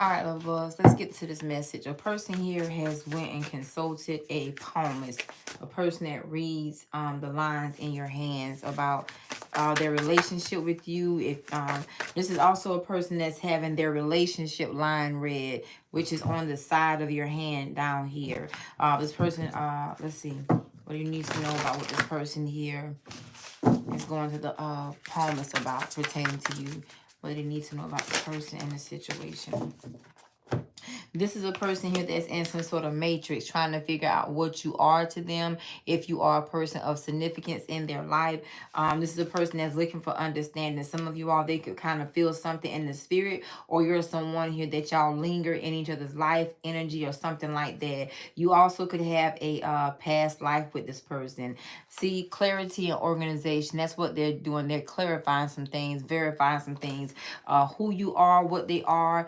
All right, love bugs, let's get to this message. A person here has went and consulted a palmist, a person that reads the lines in your hands about their relationship with you. If this is also a person that's having their relationship line read, which is on the side of your hand down here. This person, let's see, what do you need to know about what this person here is going to the palmist about pertaining to you? What do you need to know about the person and the situation? This is a person here that's in some sort of matrix trying to figure out what you are to them, if you are a person of significance in their life. This is a person that's looking for understanding. Some of you all, they could kind of feel something in the spirit, or you're someone here that y'all linger in each other's life, energy, or something like that. You also could have a past life with this person. See, clarity and organization, that's what they're doing. They're clarifying some things, verifying some things, who you are, what they are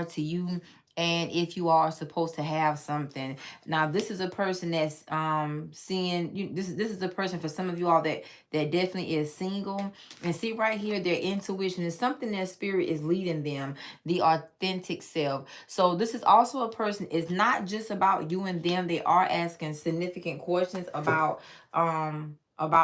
to you, and if you are supposed to have something. Now this is a person that's seeing you. This is a person, for some of you all, that definitely is single. And see right here, their intuition is something their spirit is leading them, the authentic self. So this is also a person, it's not just about you and them. They are asking significant questions about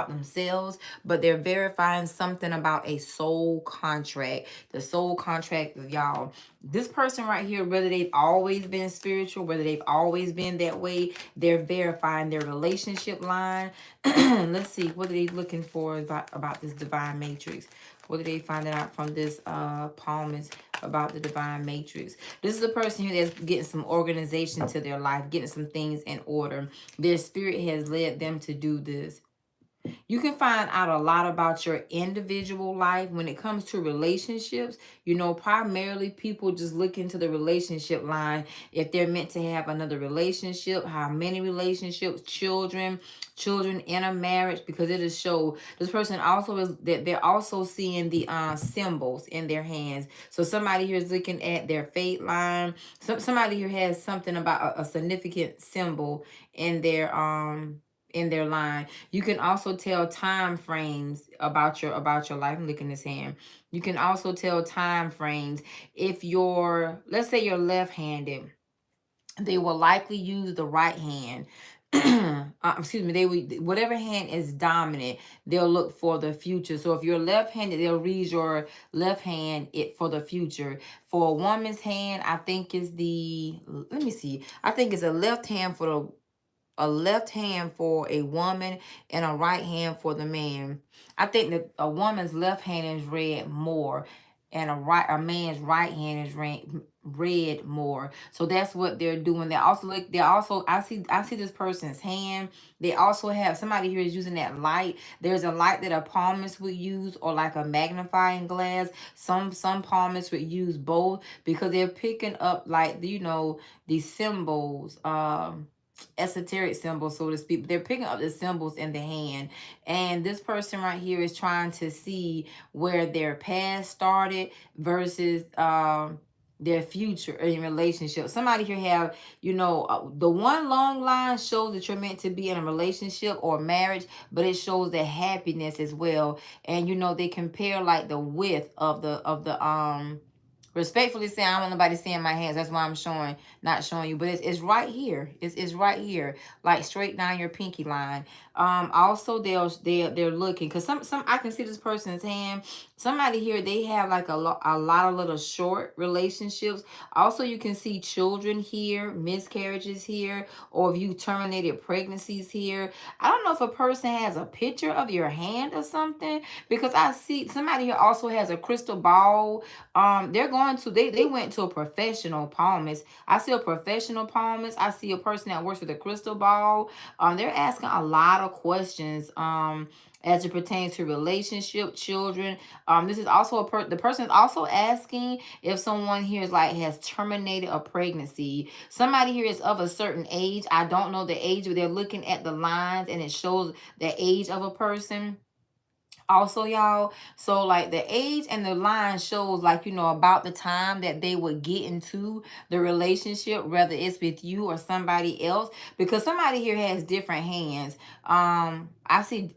themselves, but they're verifying something about a soul contract, the soul contract of y'all. This person right here, whether they've always been spiritual, whether they've always been that way, they're verifying their relationship line. Let's see, what are they looking for about this divine matrix? What are they finding out from this palmist about the divine matrix? This is a person here that's getting some organization to their life, getting some things in order. Their spirit has led them to do this. You can find out a lot about your individual life when it comes to relationships. You know, primarily people just look into the relationship line, if they're meant to have another relationship, how many relationships, children in a marriage, because it'll show this person also is that they're also seeing the symbols in their hands. So somebody here is looking at their fate line. Somebody here has something about a significant symbol in their line. You can also tell time frames about your life. I'm looking at this hand. You can also tell time frames. If you're, let's say you're left-handed, they will likely use the right hand. Excuse me, they would, whatever hand is dominant, they'll look for the future. So if you're left-handed, they'll read your left hand it for the future. For a woman's hand, I think is the, let me see, I think it's a left hand for a woman and a right hand for the man. I think that a woman's left hand is read more, and a man's right hand is read more. So that's what they're doing. I see this person's hand. They also have somebody here is using that light. There's a light that a palmist would use, or like a magnifying glass. Some palmists would use both, because they're picking up, like, these symbols, esoteric symbols, so to speak. They're picking up the symbols in the hand. And this person right here is trying to see where their past started versus their future in relationship. Somebody here have, the one long line shows that you're meant to be in a relationship or marriage, but it shows the happiness as well. And they compare like the width of the respectfully saying, I don't want nobody seeing my hands. That's why I'm not showing you. But it's right here. It's right here, like straight down your pinky line. Also they're looking, because some I can see this person's hand. Somebody here, they have like a lot of little short relationships. Also, you can see children here, miscarriages here, or if you terminated pregnancies here. I don't know if a person has a picture of your hand or something, because I see somebody here also has a crystal ball. They went to a professional palmist. I see a professional palmist. I see a person that works with a crystal ball. They're asking a lot of questions as it pertains to relationship, children. This is also the person is also asking if someone here has terminated a pregnancy. Somebody here is of a certain age. I don't know the age, but they're looking at the lines and it shows the age of a person. Also, y'all, so like the age and the line shows, like, about the time that they would get into the relationship, whether it's with you or somebody else, because somebody here has different hands. I see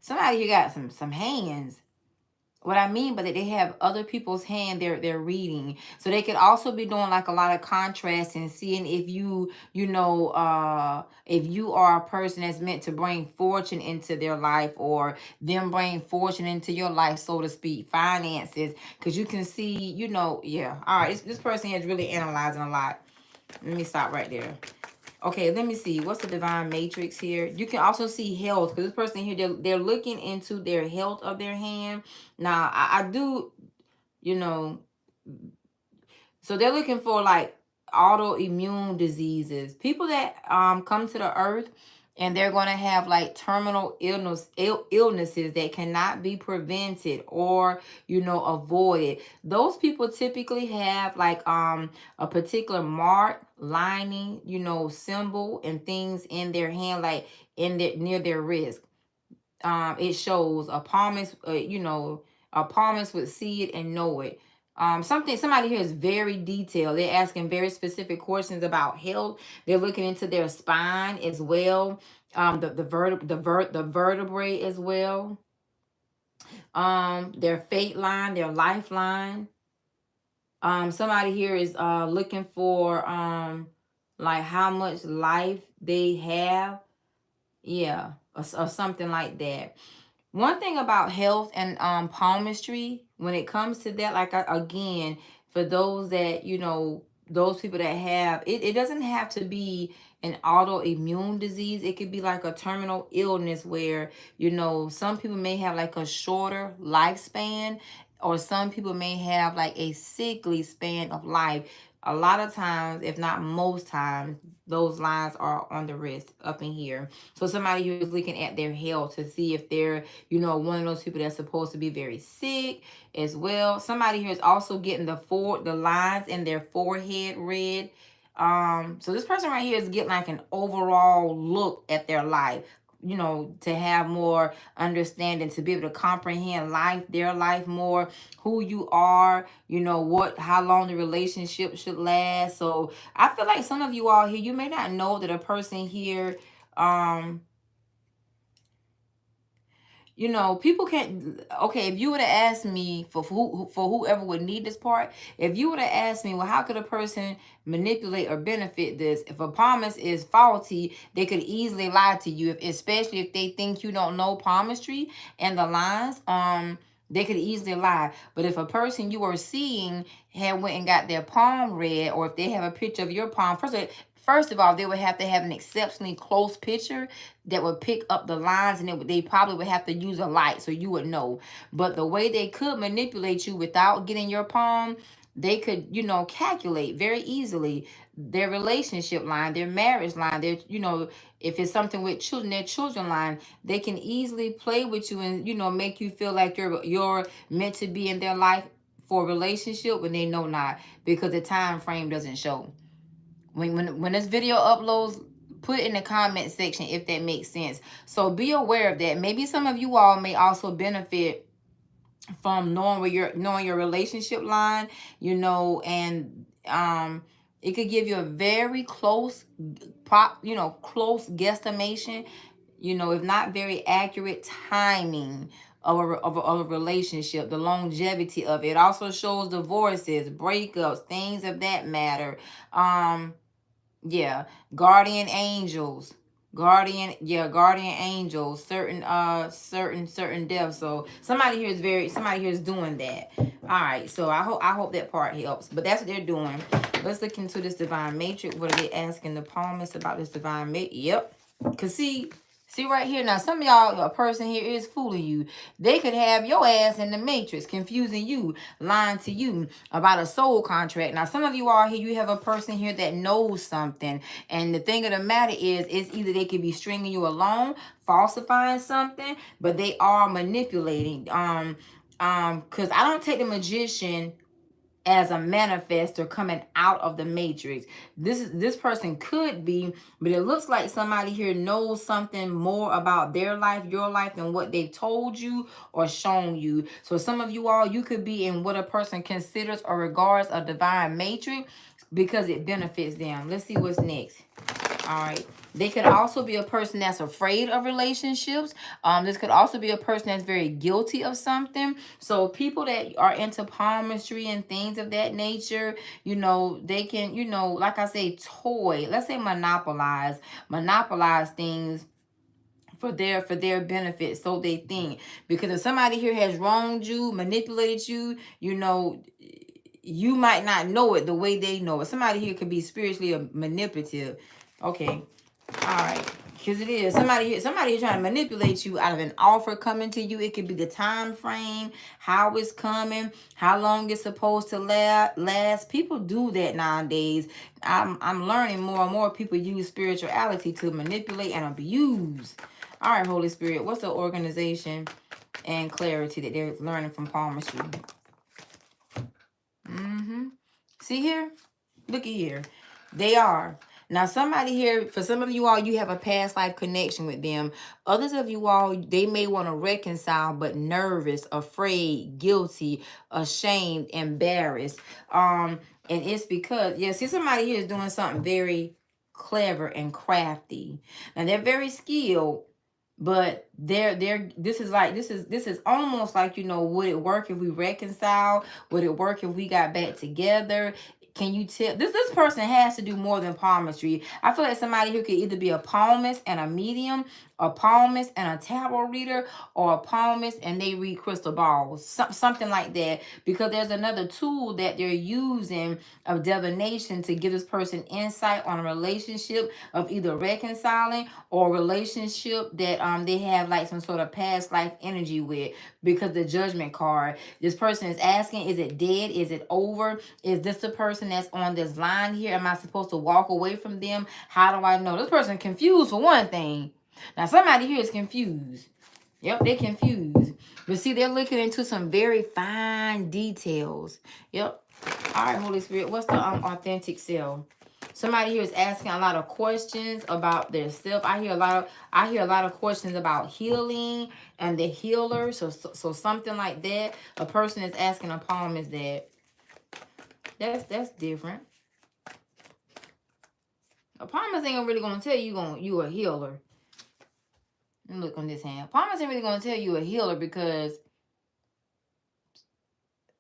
somebody here got some hands What I mean by that, they have other people's hand they're reading. So they could also be doing like a lot of contrast and seeing if if you are a person that's meant to bring fortune into their life, or them bring fortune into your life, so to speak, finances. Because you can see, yeah. All right, this person here is really analyzing a lot. Let me stop right there. Okay, let me see. What's the divine matrix here? You can also see health, because this person here, they're looking into their health of their hand. Now, I do, you know, so they're looking for like autoimmune diseases. People that come to the earth and they're going to have like terminal illnesses that cannot be prevented or avoided. Those people typically have like a particular mark, lining, symbol and things in their hand, like in their near their wrist. It shows a palmist, a palmist would see it and know it. Somebody here is very detailed. They're asking very specific questions about health. They're looking into their spine as well. The vertebrae as well. Their fate line, their lifeline. Somebody here is looking for like how much life they have. Yeah, or something like that. One thing about health and palmistry, when it comes to that, like again, for those that those people that have it, it doesn't have to be an autoimmune disease. It could be like a terminal illness where some people may have like a shorter lifespan, or some people may have like a sickly span of life. A lot of times, if not most times, those lines are on the wrist up in here. So somebody who is looking at their health to see if they're, one of those people that's supposed to be very sick as well. Somebody here is also getting the lines in their forehead red. So this person right here is getting like an overall look at their life, to have more understanding, to be able to comprehend their life more, who you are, how long the relationship should last. So I feel like some of you all here, you may not know that a person here, people can't. Okay, if you would have asked me for whoever would need this part, if you would have asked me, well, how could a person manipulate or benefit this? If a palmist is faulty, they could easily lie to you, especially if they think you don't know palmistry and the lines. They could easily lie. But if a person you are seeing had went and got their palm read, or if they have a picture of your palm, first of all, they would have to have an exceptionally close picture that would pick up the lines, and they probably would have to use a light so you would know. But the way they could manipulate you without getting your palm, they could, calculate very easily their relationship line, their marriage line, their, if it's something with children, their children line. They can easily play with you and, make you feel like you're meant to be in their life for a relationship when they know not, because the time frame doesn't show. When this video uploads, put in the comment section if that makes sense. So be aware of that. Maybe some of you all may also benefit from knowing your relationship line, and it could give you a very close close guesstimation, if not very accurate timing of a relationship, the longevity of it. It also shows divorces, breakups, things of that matter. Yeah, guardian angels, guardian angels, certain deaths. So somebody here is doing that. All right, so I hope that part helps. But that's what they're doing. Let's look into this divine matrix. What are they asking the palmist about this divine matrix? Yep, cause see right here now, some of y'all, a person here is fooling you. They could have your ass in the matrix, confusing you, lying to you about a soul contract. Now, some of you all here, you have a person here that knows something. And the thing of the matter is, it's either they could be stringing you along, falsifying something, but they are manipulating. Because I don't take the magician as a manifestor coming out of the matrix. This person could be, but it looks like somebody here knows something more about their life, your life, than what they've told you or shown you. So some of you all, you could be in what a person considers or regards a divine matrix because it benefits them. Let's see what's next. All right. They could also be a person that's afraid of relationships. This could also be a person that's very guilty of something. So people that are into palmistry and things of that nature, you know, they can, you know, like I say, toy. Let's say monopolize things for their benefit, so they think. Because if somebody here has wronged you, manipulated you, you know, you might not know it the way they know it. Somebody here could be spiritually manipulative. Okay. All right. Because it is. Somebody here trying to manipulate you out of an offer coming to you. It could be the time frame, how it's coming, how long it's supposed to last. People do that nowadays. I'm learning more and more people use spirituality to manipulate and abuse. All right, Holy Spirit, what's the organization and clarity that they're learning from palmistry? See here? Look at here. They are. Now, somebody here, for some of you all, you have a past life connection with them. Others of you all, they may want to reconcile, but nervous, afraid, guilty, ashamed, embarrassed. And it's because, yeah, see, somebody here is doing something very clever and crafty. Now, they're very skilled, but this is almost like, you know, would it work if we reconcile? Would it work if we got back together? Can you tell this person has to do more than palmistry? I feel like somebody who could either be a palmist and a medium, a palmist and a tarot reader, or a palmist and they read crystal balls, something like that. Because there's another tool that they're using of divination to give this person insight on a relationship of either reconciling or relationship that they have like some sort of past life energy with. Because the judgment card, this person is asking, is it dead? Is it over? Is this the person that's on this line here? Am I supposed to walk away from them? How do I know? This person confused for one thing. Now somebody here is confused. Yep, they're confused. But see, they're looking into some very fine details. Yep. All right, Holy Spirit, what's the authentic self? Somebody here is asking a lot of questions about their self. I hear a lot of questions about healing and the healer. So something like that. A person is asking a palmist that. That's different. A palmist ain't really gonna tell you a healer. And look on this hand. Palmist ain't really gonna tell you a healer because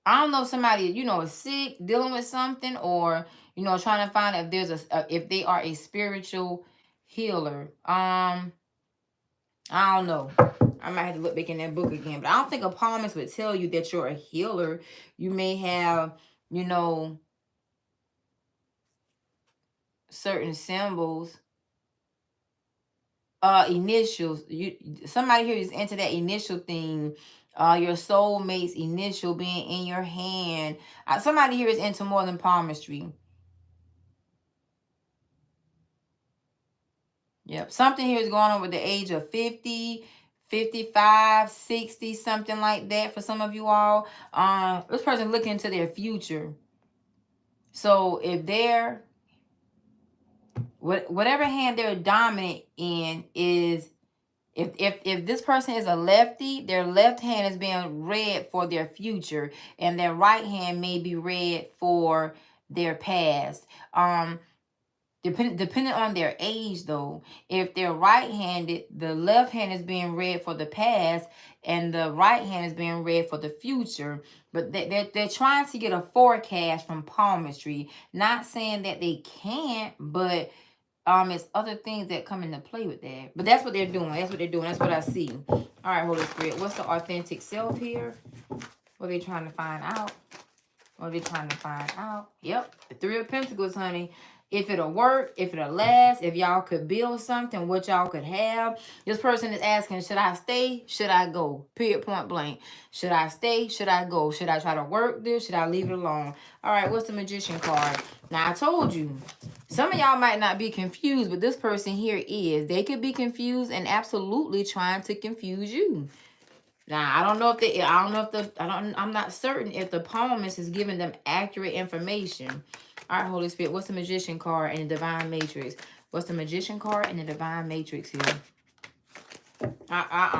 I don't know if somebody, you know, is sick, dealing with something, or, you know, trying to find if there's if they are a spiritual healer. I don't know. I might have to look back in that book again. But I don't think a palmist would tell you that you're a healer. You may have, you know, certain symbols, initials. Somebody here is into that initial thing. Your soulmate's initial being in your hand. Somebody here is into more than palmistry. Yep. Something here is going on with the age of 50, 55, 60, something like that for some of you all. This person looking into their future. So if they're, whatever hand they're dominant in is, if this person is a lefty, their left hand is being read for their future, and their right hand may be read for their past. Depending on their age, though, if they're right-handed, the left hand is being read for the past, and the right hand is being read for the future. But they're trying to get a forecast from palmistry. Not saying that they can't, but it's other things that come into play with that. But that's what they're doing. That's what they're doing. That's what I see. All right, Holy Spirit. What's the authentic self here? What are they trying to find out? What are they trying to find out? Yep. The Three of Pentacles, honey. If it'll work, if it'll last, if y'all could build something, what y'all could have. This person is asking, should I stay? Should I go? Period, point blank. Should I stay? Should I go? Should I try to work this? Should I leave it alone? All right, what's the Magician card? Now, I told you, some of y'all might not be confused, but this person here is. They could be confused and absolutely trying to confuse you. Now, I'm not certain if the palmist is giving them accurate information. All right, Holy Spirit, what's the Magician card and the Divine Matrix? What's the Magician card and the Divine Matrix here?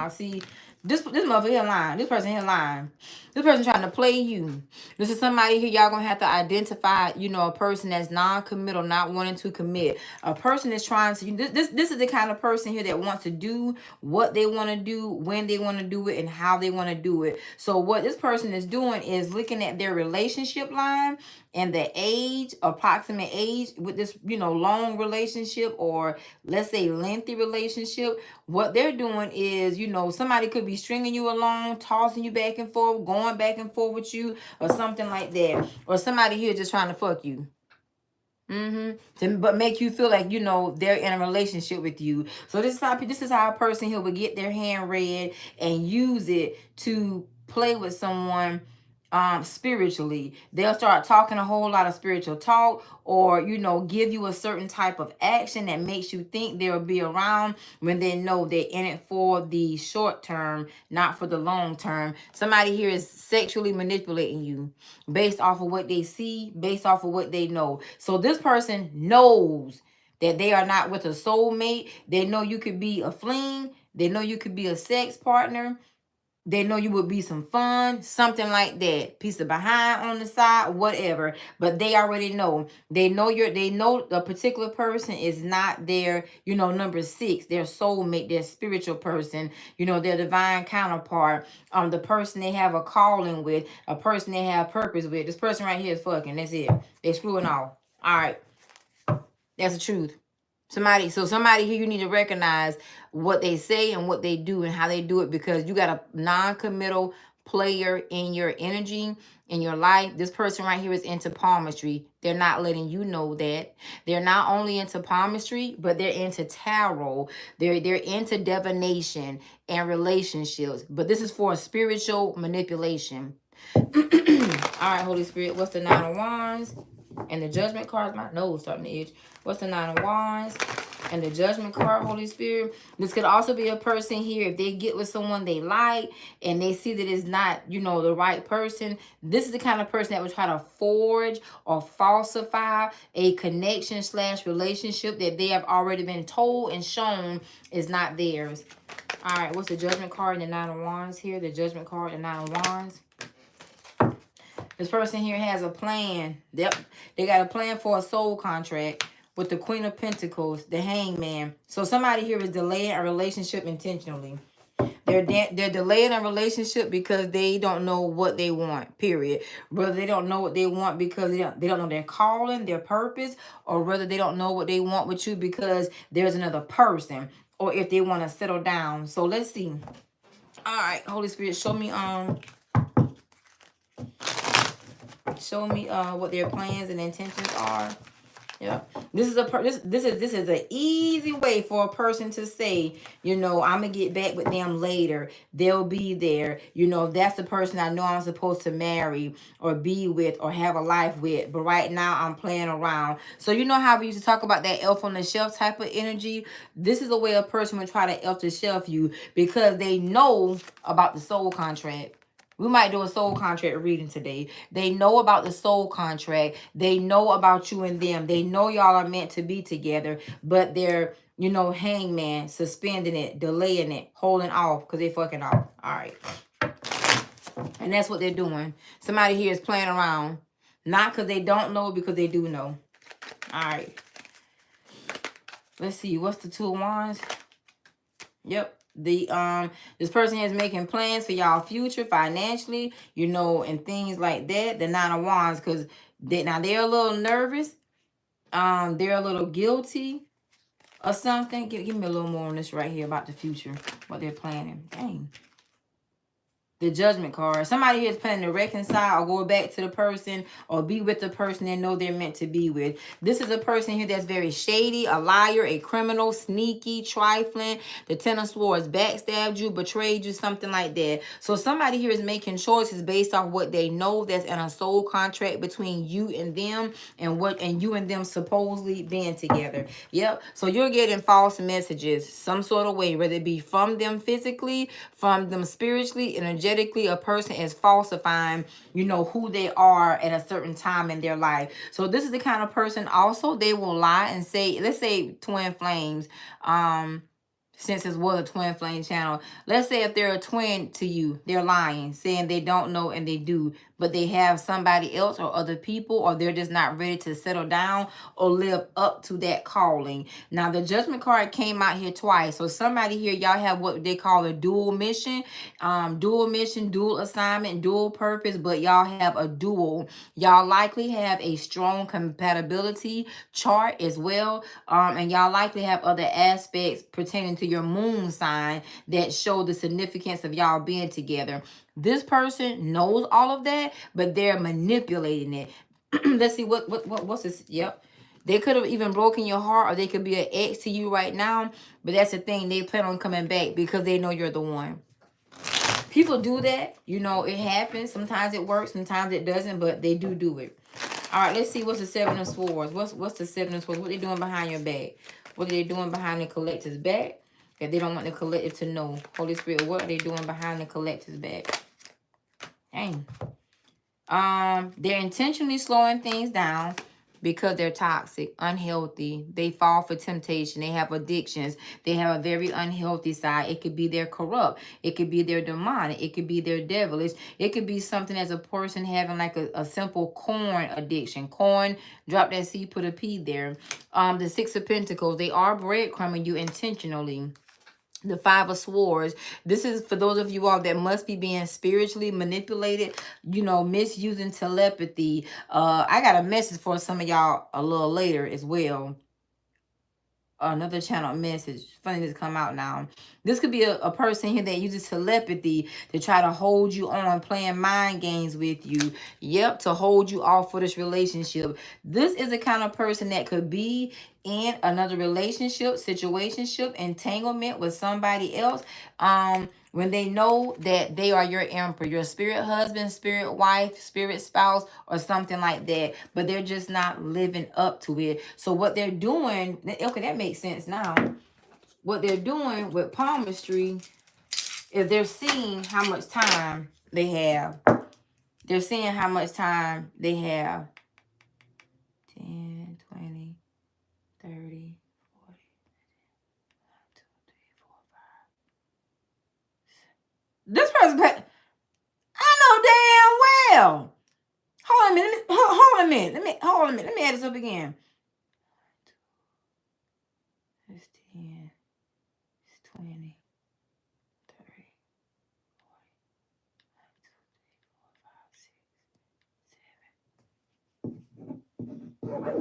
See, This motherfucker here lying. This person here lying. This person trying to play you. This is somebody here y'all gonna have to identify, you know, a person that's non-committal, not wanting to commit. A person that's trying to, this is the kind of person here that wants to do what they want to do, when they want to do it, and how they want to do it. So what this person is doing is looking at their relationship line and the age, approximate age with this, you know, long relationship, or let's say lengthy relationship. What they're doing is, you know, somebody could be stringing you along, tossing you back and forth, going back and forth with you, or something like that. Or somebody here just trying to fuck you. But make you feel like, you know, they're in a relationship with you. So this is how a person here would get their hand read and use it to play with someone spiritually. They'll start talking a whole lot of spiritual talk, or, you know, give you a certain type of action that makes you think they'll be around, when they know they're in it for the short term, not for the long term. Somebody here is sexually manipulating you based off of what they see, based off of what they know. So this person knows that they are not with a soulmate. They know you could be a fling. They know you could be a sex partner. They know you would be some fun, something like that. Piece of behind on the side, whatever. But they already know. They know the particular person is not their, you know, number 6, their soulmate, their spiritual person, you know, their divine counterpart, the person they have a calling with, a person they have purpose with. This person right here is fucking. That's it. They're screwing off. All right. That's the truth. Somebody here, you need to recognize what they say and what they do and how they do it, because you got a non-committal player in your energy, in your life. This person right here is into palmistry. They're not letting you know that. They're not only into palmistry, but they're into tarot. They're into divination and relationships. But this is for spiritual manipulation. All right, Holy Spirit, what's the 9 of Wands? And the Judgment card, my nose starting to itch. What's the 9 of Wands? And the Judgment card, Holy Spirit. This could also be a person here, if they get with someone they like and they see that it's not, you know, the right person. This is the kind of person that would try to forge or falsify a connection / relationship that they have already been told and shown is not theirs. All right, what's the Judgment card and the 9 of Wands here? The Judgment card and 9 of Wands. This person here has a plan. Yep. They got a plan for a soul contract with the Queen of Pentacles, the Hangman. So somebody here is delaying a relationship intentionally. They're delaying a relationship because they don't know what they want, period. Whether they don't know what they want because they don't know their calling, their purpose, or whether they don't know what they want with you because there's another person, or if they want to settle down. So let's see. All right, Holy Spirit, show me what their plans and intentions are. Yeah, this is an easy way for a person to say, you know, I'm gonna get back with them later. They'll be there. You know, that's the person I know I'm supposed to marry or be with or have a life with. But right now I'm playing around. So you know how we used to talk about that elf on the shelf type of energy? This is a way a person would try to elf the shelf you because they know about the soul contract. We might do a soul contract reading today. They know about the soul contract. They know about you and them. They know y'all are meant to be together, but they're, you know, hangman, suspending it, delaying it, holding off because they fucking off. All right. And that's what they're doing. Somebody here is playing around. Not because they don't know, because they do know. All right. Let's see. What's the 2 of Wands? Yep. This person is making plans for y'all future financially, you know, and things like that. The 9 of Wands, because they're a little nervous. They're a little guilty or something. Give me a little more on this right here about the future, what they're planning. Dang. The Judgment card. Somebody here is planning to reconcile or go back to the person or be with the person they know they're meant to be with. This is a person here that's very shady, a liar, a criminal, sneaky, trifling. The 10 of Swords backstabbed you, betrayed you, something like that. So somebody here is making choices based off what they know that's in a soul contract between you and them, and you and them supposedly being together. Yep. So you're getting false messages some sort of way, whether it be from them physically, from them spiritually, energetically. A person is falsifying, you know, who they are at a certain time in their life. So this is the kind of person also, they will lie and say, let's say twin flames, since it was a twin flame channel. Let's say if they're a twin to you, they're lying, saying they don't know and they do, but they have somebody else or other people, or they're just not ready to settle down or live up to that calling. Now, the judgment card came out here twice. So somebody here, y'all have what they call a dual mission, dual assignment, dual purpose, but y'all have a dual. Y'all likely have a strong compatibility chart as well. And y'all likely have other aspects pertaining to your moon sign that show the significance of y'all being together. This person knows all of that, but they're manipulating it. Let's see what's this. Yep. They could have even broken your heart, or they could be an ex to you right now. But that's the thing. They plan on coming back because they know you're the one. People do that. You know, it happens. Sometimes it works. Sometimes it doesn't. But they do it. All right, let's see what's the Seven of Swords. What's the Seven of Swords? What they doing behind your back? What are they doing behind the collective's back? That they don't want the collective to know. Holy Spirit, what are they doing behind the collective's back? Dang. They're intentionally slowing things down because they're toxic, unhealthy. They fall for temptation. They have addictions. They have a very unhealthy side. It could be their corrupt. It could be their demonic. It could be their devilish. It could be something as a person having like a simple corn addiction. Corn, drop that C, put a P there. The Six of Pentacles, they are breadcrumbing you intentionally. The Five of Swords. This is for those of you all that must be being spiritually manipulated, you know, misusing telepathy. I got a message for some of y'all a little later as well. Another channel message. Funny this come out now. This could be a person here that uses telepathy to try to hold you on, playing mind games with you. Yep, to hold you off for this relationship. This is the kind of person that could be in another relationship, situationship, entanglement with somebody else. When they know that they are your emperor, your spirit husband, spirit wife, spirit spouse, or something like that, but they're just not living up to it. So what they're doing, okay, that makes sense now. What they're doing with palmistry is they're seeing how much time they have. They're seeing how much time they have. 10, 20, 30, 40, 1, 2, 3, 4, 5. This person, I know damn well. Hold on a minute. Hold a minute. Hold a minute. Let me add this up again. It's 10. It's 20. 30. 40. 1, 2, 3, 4, 5, 6,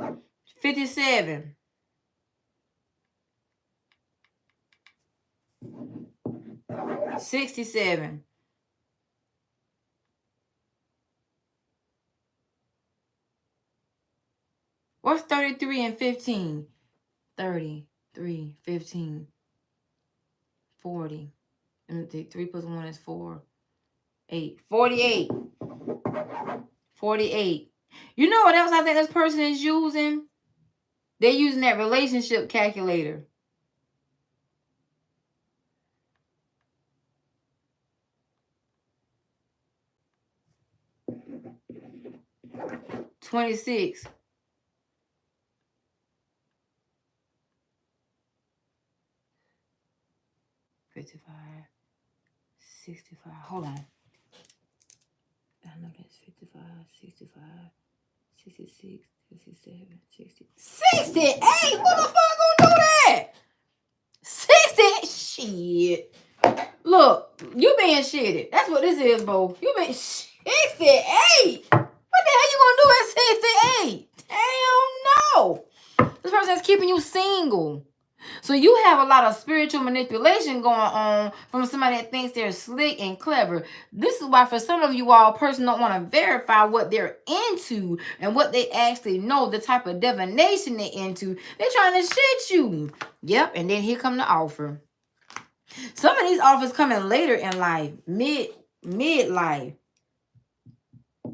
7. 57. 67. What's 33 and 15? 33, 15, 40. 3 plus 1 is 4. 8. 48. 48. You know what else I think this person is using? They're using that relationship calculator. $26. 55. 65. Hold on. I know that's 55, 65, 66, 67, 60. 68? Who the fuck gonna do that? 60? Shit. Look, you being shitted. That's what this is, Bo. You been 68. What the hell you gonna do at 68? Damn no. This person is keeping you single. So you have a lot of spiritual manipulation going on from somebody that thinks they're slick and clever. This is why for some of you all, a person don't want to verify what they're into and what they actually know, the type of divination they're into. They're trying to shit you. Yep, and then here come the offer. Some of these offers coming later in life, mid-life.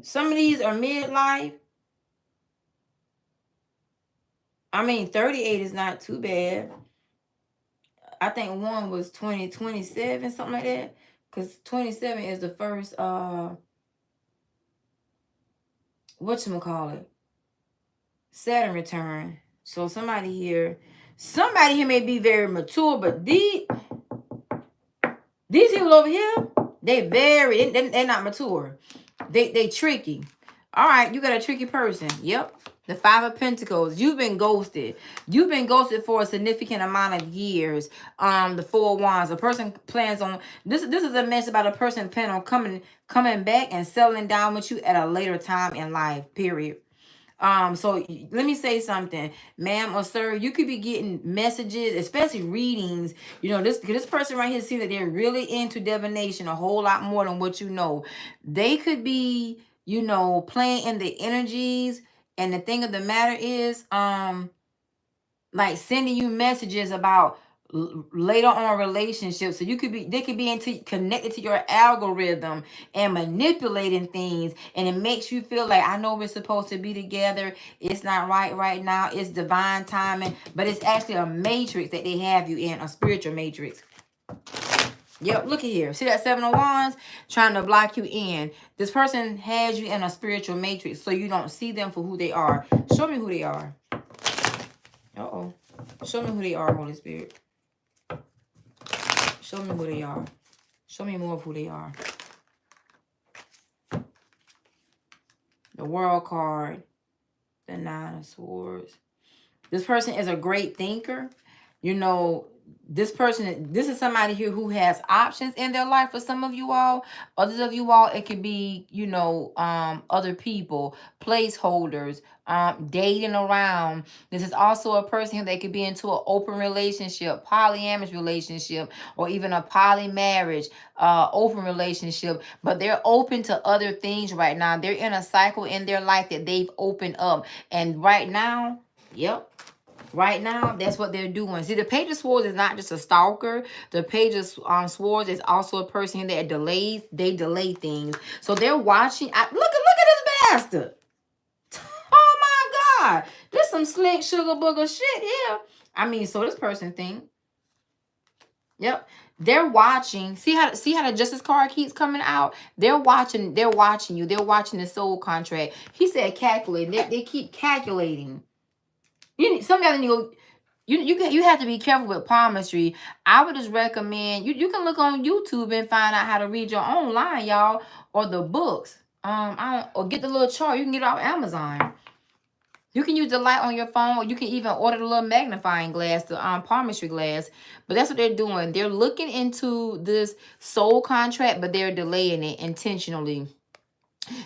Some of these are midlife. I mean, 38 is not too bad. I think one was 27, something like that. Because 27 is the first, whatchamacallit? Saturn return. So somebody here may be very mature, but these people over here, they're not mature. They tricky. All right, you got a tricky person. Yep. The Five of Pentacles. You've been ghosted. You've been ghosted for a significant amount of years. The Four of Wands. A person plans on this. This is a mess about a person planning on coming back and settling down with you at a later time in life. Period. So let me say something, ma'am or sir. You could be getting messages, especially readings. You know, this person right here seems that they're really into divination a whole lot more than what you know. They could be, you know, playing in the energies. And the thing of the matter is, like sending you messages about later on relationships. So they could be into connected to your algorithm and manipulating things, and it makes you feel like, I know we're supposed to be together, it's not right now, it's divine timing, but it's actually a matrix that they have you in, a spiritual matrix. Yep, look at here. See that Seven of Wands trying to block you in. This person has you in a spiritual matrix so you don't see them for who they are. Show me who they are. Uh-oh. Show me who they are, Holy Spirit. Show me who they are. Show me more of who they are. The World card. The Nine of Swords. This person is a great thinker. You know, this is somebody here who has options in their life. For some of you all, others of you all, it could be, you know, other people, placeholders, dating around. This is also a person that could be into an open relationship, polyamorous relationship, or even a poly marriage, open relationship. But they're open to other things right now. They're in a cycle in their life that they've opened up. And right now, yep. Right now, that's what they're doing. See, the Page of Swords is not just a stalker. The Page of Swords is also a person that delays. They delay things. So they're watching. Look at this bastard. Oh my God. This some slick sugar booger shit here. I mean, so this person think. Yep. They're watching. See how the Justice card keeps coming out? They're watching you. They're watching the soul contract. He said calculating. They keep calculating. Some of y'all you have to be careful with palmistry. I would just recommend you can look on YouTube and find out how to read your own line, y'all, or the books. Or get the little chart. You can get it off Amazon. You can use the light on your phone, or you can even order the little magnifying glass, the palmistry glass. But that's what they're doing. They're looking into this soul contract, but they're delaying it intentionally.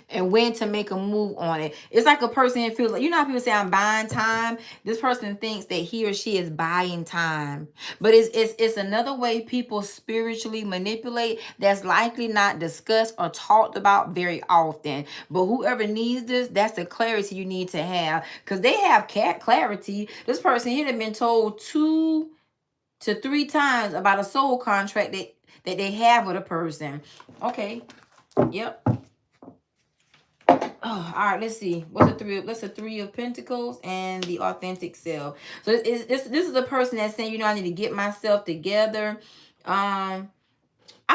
And when to make a move on it. It's like a person that feels like, you know how people say, I'm buying time? This person thinks that he or she is buying time. But it's another way people spiritually manipulate that's likely not discussed or talked about very often. But whoever needs this, that's the clarity you need to have. Because they have clarity. This person here has been told 2 to 3 times about a soul contract that they have with a person. Okay. Yep. Oh, all right, let's see. What's the three? That's the Three of Pentacles and the authentic self. So this is the person that's saying, you know, I need to get myself together. I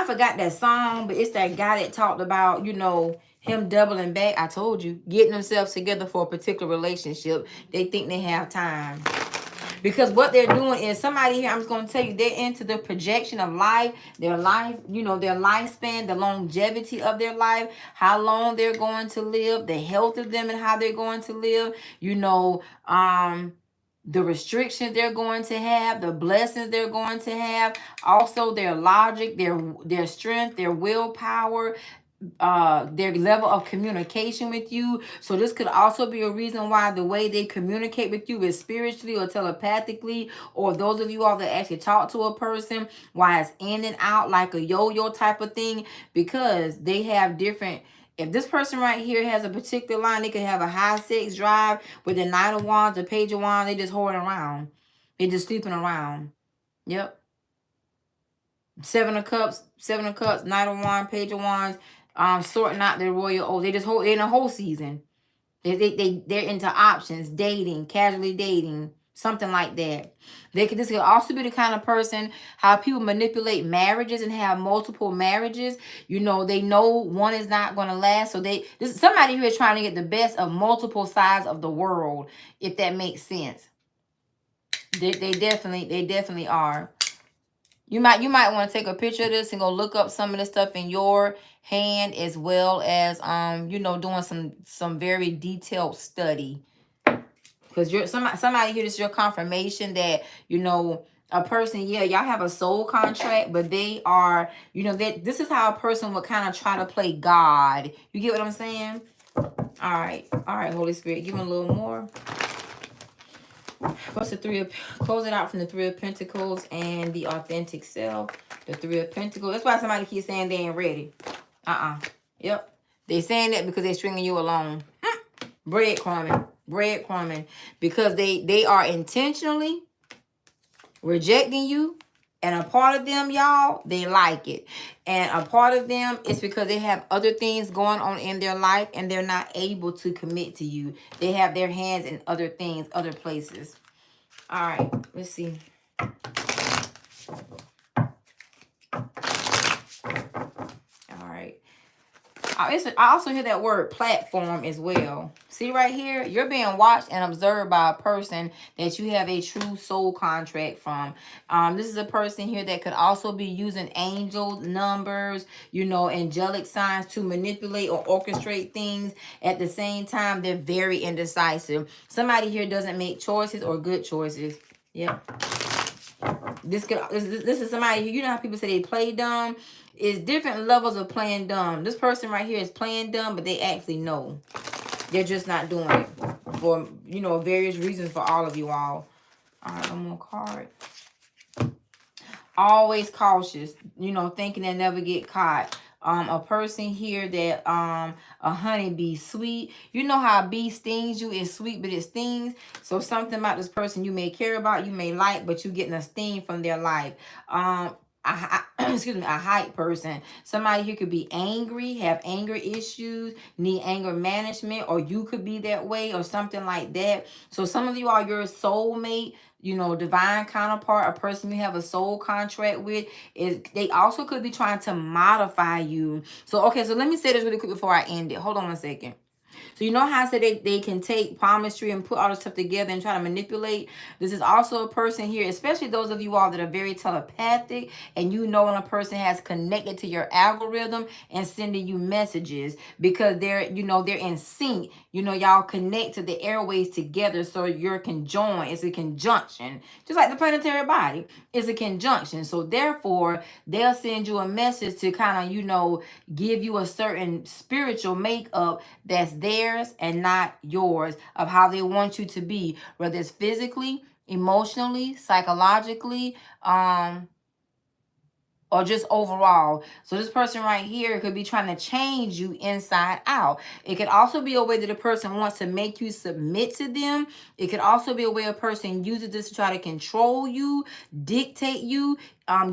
forgot that song, but it's that guy that talked about, you know, him doubling back. I told you, getting themselves together for a particular relationship. They think they have time. Because what they're doing is, somebody here, I'm just going to tell you, they're into the projection of life, their life, you know, their lifespan, the longevity of their life, how long they're going to live, the health of them and how they're going to live, you know, the restrictions they're going to have, the blessings they're going to have, also their logic, their strength, their willpower, their level of communication with you. So this could also be a reason why the way they communicate with you is spiritually or telepathically, or those of you all that actually talk to a person, why it's in and out like a yo-yo type of thing, because they have different. If this person right here has a particular line, they could have a high sex drive with the Knight of Wands, the Page of Wands. They just holding around. They just sleeping around. Yep. Seven of Cups, Knight of Wands, Page of Wands, sorting out their royal oath. They just hold in a whole season. They're into options, dating, casually dating, something like that. This could also be the kind of person how people manipulate marriages and have multiple marriages. You know, they know one is not going to last, so somebody here is trying to get the best of multiple sides of the world, if that makes sense. They definitely are. You might want to take a picture of this and go look up some of the stuff in your hand, as well as you know, doing some very detailed study. Because you're somebody here, this is your confirmation that, you know, a person, yeah, y'all have a soul contract, but they are, you know, that this is how a person would kind of try to play God. You get what I'm saying? All right, Holy Spirit, give me a little more. What's the close it out from the Three of Pentacles and the authentic self. The Three of Pentacles. That's why somebody keeps saying they ain't ready. Yep. They saying that because they're stringing you along. Breadcrumbing. Because they are intentionally rejecting you. And a part of them, y'all, they like it. And a part of them is because they have other things going on in their life and they're not able to commit to you. They have their hands in other things, other places. All right, let's see. All right. I also hear that word platform as well. See right here, you're being watched and observed by a person that you have a true soul contract from. This is a person here that could also be using angel numbers, you know, angelic signs to manipulate or orchestrate things. At the same time, they're very indecisive. Somebody here doesn't make choices or good choices. Yep. This is somebody who, you know how people say they play dumb? It's different levels of playing dumb. This person right here is playing dumb, but they actually know. They're just not doing it for, you know, various reasons for all of you all. All right, one more card. Always cautious, you know, thinking they never get caught. A person here that a honeybee, sweet. You know how a bee stings you, it's sweet, but it stings. So something about this person you may care about, you may like, but you're getting a sting from their life. Excuse me, a hype person. Somebody here could be angry, have anger issues, need anger management, or you could be that way or something like that. So some of you are your soulmate, you know, divine counterpart, a person you have a soul contract with. Is they also could be trying to modify you. So, okay, so let me say this really quick before I end it. Hold on one second. So you know how I said they can take palmistry and put all this stuff together and try to manipulate? This is also a person here, especially those of you all that are very telepathic, and you know when a person has connected to your algorithm and sending you messages because they're, you know, they're in sync. You know, y'all connect to the airways together, so you're conjoined. It's a conjunction. Just like the planetary body. It's a conjunction. So therefore, they'll send you a message to kind of, you know, give you a certain spiritual makeup that's theirs and not yours, of how they want you to be, whether it's physically, emotionally, psychologically, or just overall. So this person right here could be trying to change you inside out. It could also be a way that a person wants to make you submit to them. It could also be a way a person uses this to try to control you, dictate you,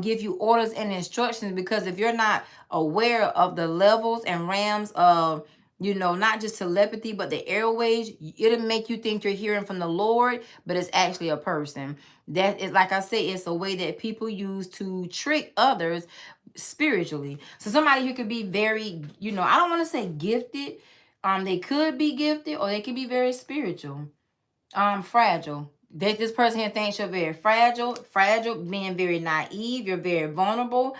give you orders and instructions. Because if you're not aware of the levels and realms of, you know, not just telepathy, but the airways, it'll make you think you're hearing from the Lord, but it's actually a person. That is, like I say, it's a way that people use to trick others spiritually. So somebody who could be very, you know, I don't want to say gifted. They could be gifted, or they could be very spiritual. Fragile. This person here thinks you're very fragile, being very naive. You're very vulnerable.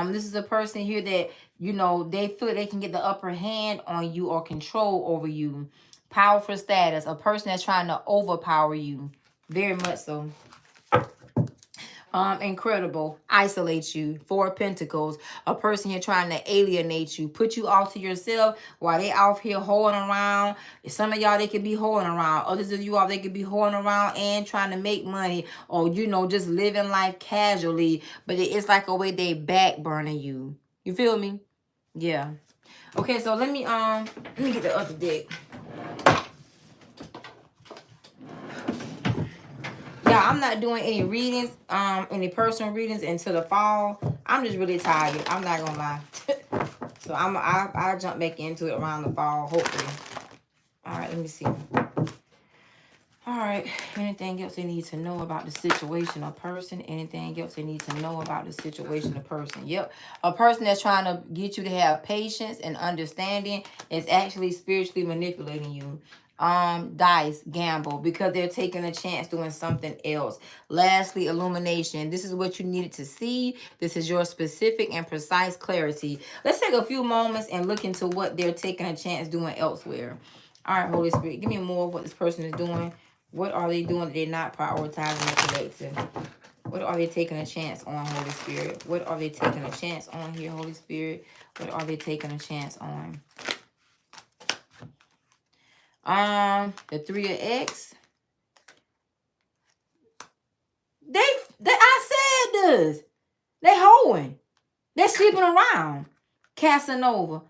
This is a person here that, you know, they feel they can get the upper hand on you or control over you. Powerful status. A person that's trying to overpower you. Very much so. Incredible, isolate you. Four of Pentacles, a person here trying to alienate you, put you off to yourself while they out here holding around. Some of y'all, they could be holding around. Others of you all, they could be holding around and trying to make money, or, you know, just living life casually. But it's like a way they back burning you. You feel me? Yeah. Okay, so let me get the other deck. Yeah, I'm not doing any readings, any personal readings until the fall. I'm just really tired. I'm not gonna lie. So I'll jump back into it around the fall, hopefully. All right, let me see. All right, anything else they need to know about the situation or person? Anything else they need to know about the situation or person? Yep, a person that's trying to get you to have patience and understanding is actually spiritually manipulating you. dice, gamble, because they're taking a chance doing something else. Lastly, illumination. This is what you needed to see. This is your specific and precise clarity. Let's take a few moments and look into what they're taking a chance doing elsewhere. All right, Holy Spirit, give me more of what this person is doing. What are they doing that they're not prioritizing the collective? What are they taking a chance on, Holy Spirit? What are they taking a chance on here, Holy Spirit? What are they taking a chance on? The 3 of X. I said this. They hoeing. They're sleeping around. Casanova.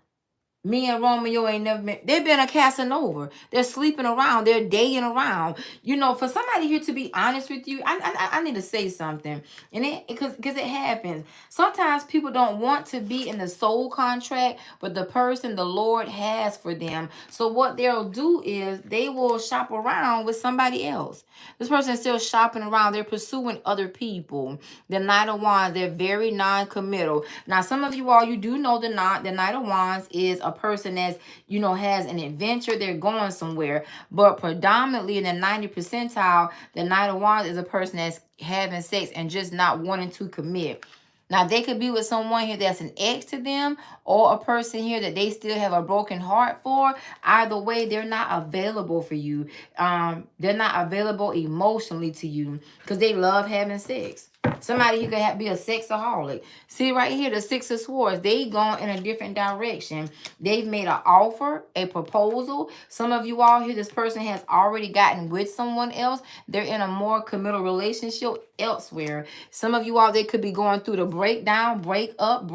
Me and Romeo ain't never been. They've been a Casanova. They're sleeping around. They're dating around. You know, for somebody here to be honest with you, I need to say something, and because it happens. Sometimes people don't want to be in the soul contract with the person the Lord has for them. So what they'll do is they will shop around with somebody else. This person is still shopping around. They're pursuing other people. The Knight of Wands, they're very non-committal. Now, some of you all, you do know the Knight of Wands is a person that's, you know, has an adventure. They're going somewhere. But predominantly in the 90 percentile, the Knight of Wands is a person that's having sex and just not wanting to commit. Now, they could be with someone here that's an ex to them, or a person here that they still have a broken heart for. Either way, they're not available for you. They're not available emotionally to you because they love having sex. Somebody who could be a sexaholic. See right here, the 6 of Swords. They gone in a different direction. They've made an offer, a proposal. Some of you all here, this person has already gotten with someone else. They're in a more committal relationship elsewhere. Some of you all, they could be going through the breakdown, break up,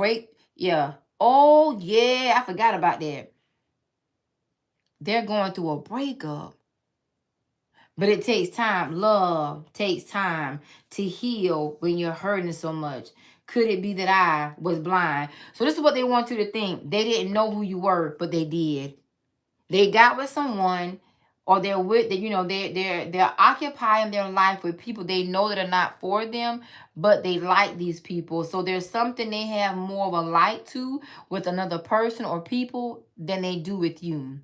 yeah. Oh, yeah, I forgot about that. They're going through a breakup. But it takes time. Love takes time to heal when you're hurting so much. Could it be that I was blind? So this is what they want you to think. They didn't know who you were, but they did. They got with someone, or they're with, you know, they're occupying their life with people they know that are not for them, but they like these people. So there's something they have more of a like to with another person or people than they do with you.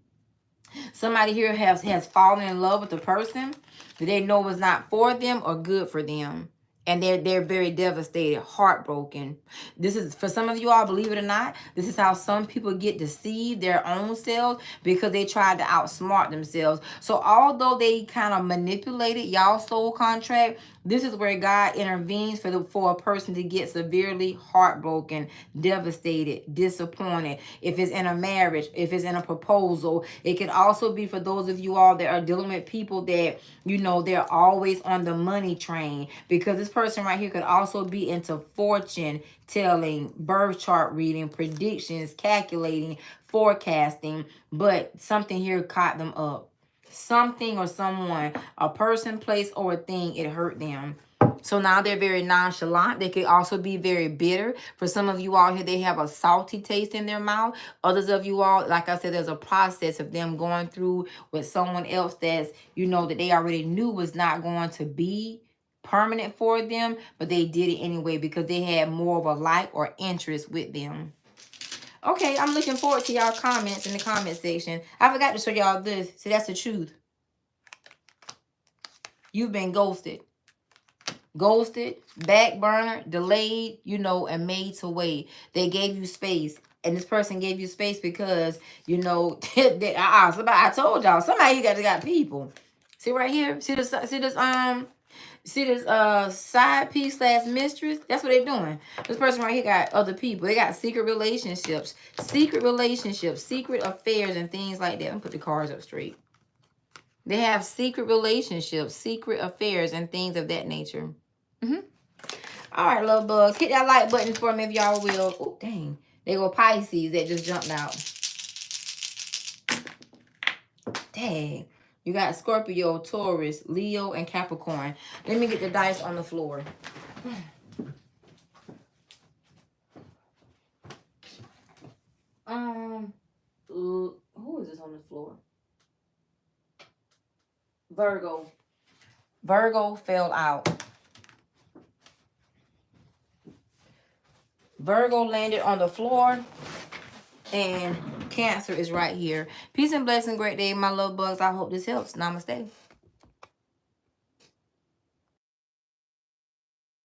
Somebody here has fallen in love with a person that they know was not for them or good for them. And they're very devastated, heartbroken. This is, for some of you all, believe it or not, this is how some people get deceived their own selves because they tried to outsmart themselves. So although they kind of manipulated y'all's soul contract, this is where God intervenes for a person to get severely heartbroken, devastated, disappointed. If it's in a marriage, if it's in a proposal, it can also be for those of you all that are dealing with people that, you know, they're always on the money train, because this person right here could also be into fortune telling, birth chart reading, predictions, calculating, forecasting, but something here caught them up. Something or someone, a person, place, or a thing, it hurt them. So now they're very nonchalant. They could also be very bitter. For some of you all here, they have a salty taste in their mouth. Others of you all, like I said, there's a process of them going through with someone else that's, you know, that they already knew was not going to be permanent for them, but they did it anyway because they had more of a like or interest with them. Okay, I'm looking forward to y'all comments in the comment section. I forgot to show y'all this. See, that's the truth. You've been ghosted. Ghosted, back burner, delayed, you know, and made to wait. They gave you space. And this person gave you space because, you know, I told y'all, somebody got people. See right here? See this side piece / mistress? That's what they're doing. This person right here got other people. They got secret relationships, secret affairs, and things like that. Let me put the cards up straight. They have secret relationships, secret affairs, and things of that nature. All right, love bugs. Hit that like button for me if y'all will. Oh, dang. There go Pisces that just jumped out. Dang. You got Scorpio, Taurus, Leo, and Capricorn. Let me get the dice on the floor. Who is this on the floor? Virgo. Virgo fell out. Virgo landed on the floor, and Cancer is right here. Peace and blessing. Great day, my love bugs. I hope this helps. Namaste.